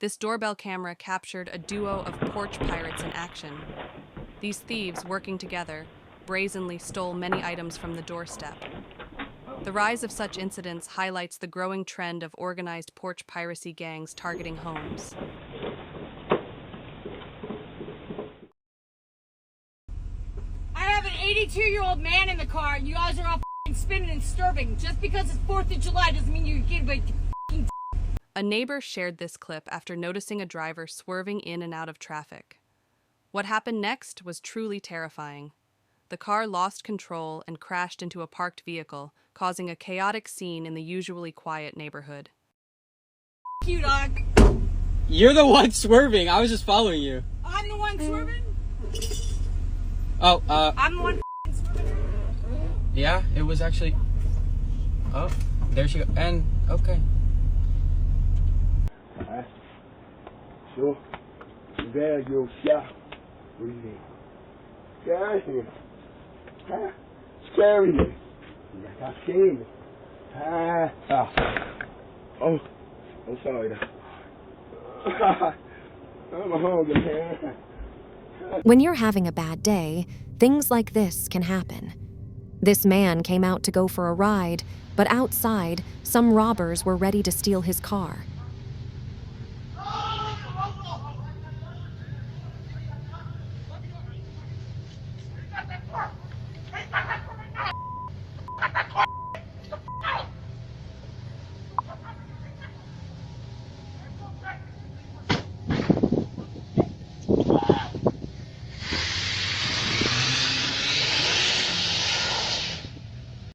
This doorbell camera captured a duo of porch pirates in action. These thieves, working together, brazenly stole many items from the doorstep. The rise of such incidents highlights the growing trend of organized porch piracy gangs targeting homes. I have an 82-year-old man in the car, and you guys are all spinning and disturbing. Just because it's 4th of July doesn't mean you get away. A neighbor shared this clip after noticing a driver swerving in and out of traffic. What happened next was truly terrifying. The car lost control and crashed into a parked vehicle, causing a chaotic scene in the usually quiet neighborhood. You, dog. You're the one swerving. I was just following you. I'm the one swerving? Oh, I'm the one swerving? yeah, it was actually... Oh, there she goes. And, okay. Alright. So, there you go. What do you think? Scary. Huh? Scary. Like I scared. Oh, I'm sorry. I'm hungry, man. When you're having a bad day, things like this can happen. This man came out to go for a ride, but outside, some robbers were ready to steal his car.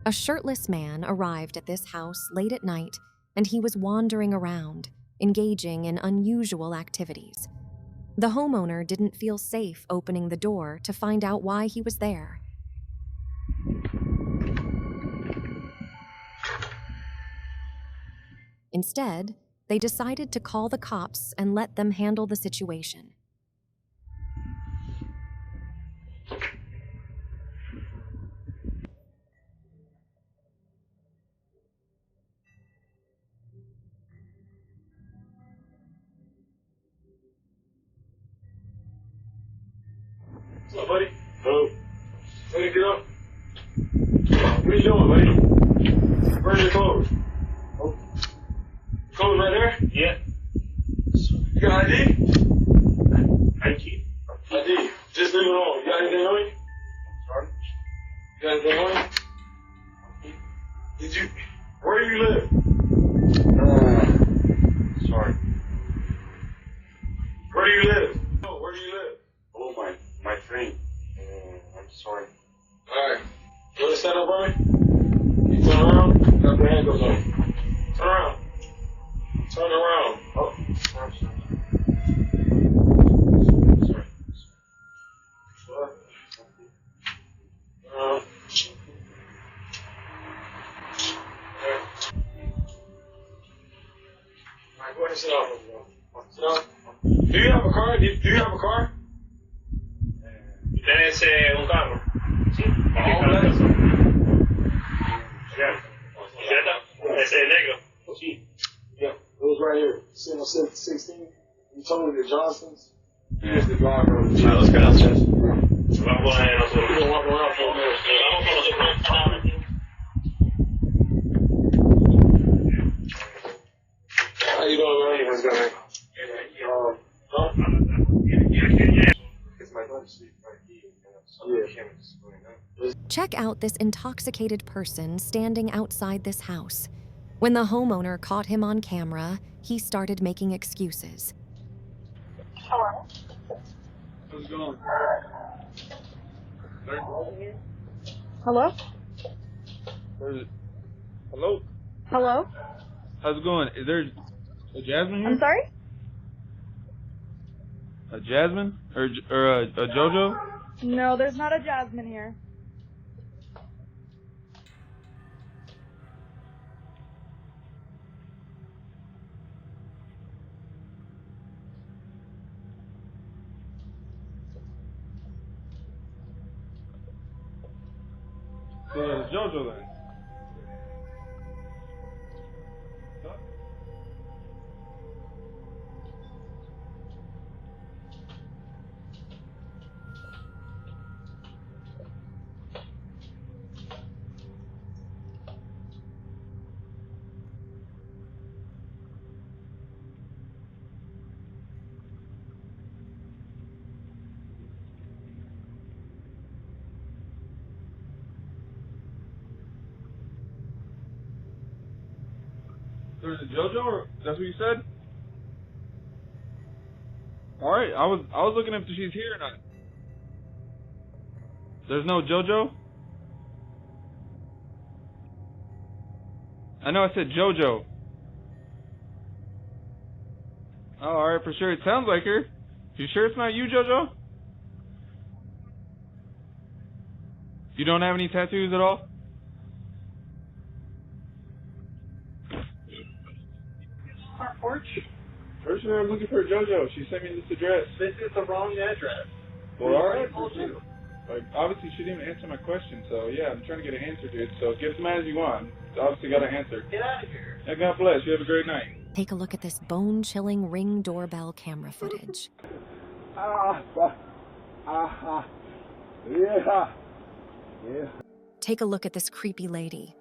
A shirtless man arrived at this house late at night, and he was wandering around, engaging in unusual activities. The homeowner didn't feel safe opening the door to find out why he was there. Instead, they decided to call the cops and let them handle the situation. What's up, buddy? Oh. Hey, get up. What are you doing, buddy? Where's your clothes? Oh. Clothes right there? Yeah. You got ID? ID? ID. Just leave it alone. You got anything on you? Sorry? You got anything on you? Did you... Where do you live? Sorry. Where do you live? No, where do you live? Oh, my friend. I'm sorry. Alright. You want to stand up on me? You turn around. You got your hand goes on. Turn around. Turn around. Oh. Sorry. Sorry. Sorry. Alright, go ahead and sit down. Sit down. Do you have a car? Do you have a car? ¿Tienes un carro? Sí. ¿Ese negro? Sí. Yeah, it was right here. Sitting on 16. You told me the Johnsons. He was the driver of the Jeep. Let's go downstairs. Vamos a nosotros. We're going to walk around for a minute. Vamos con nosotros. How you doing, man? What's going on? It's my lunch sleep right here. Check out this intoxicated person standing outside this house. When the homeowner caught him on camera, he started making excuses. Hello? How's it going? Hello? Where is it? Hello? Hello? How's it going? Is there a Jasmine here? I'm sorry? A Jasmine? Or a JoJo? No, there's not a Jasmine here. So there's a JoJo then. talking to JoJo, or that's what you said? Alright, I was looking if she's here or not. There's no JoJo? I know I said JoJo. Oh, alright, for sure. It sounds like her. You sure it's not you, JoJo? You don't have any tattoos at all? Our Porch? Person, I'm looking for JoJo. She sent me this address. This is the wrong address. Well, alright. Like, obviously she didn't answer my question, so yeah, I'm trying to get an answer, dude. So get as mad as you want. Obviously got an answer. Get out of here. Yeah, God bless. You have a great night. Take a look at this bone-chilling Ring doorbell camera footage. Yeah. Take a look at this creepy lady.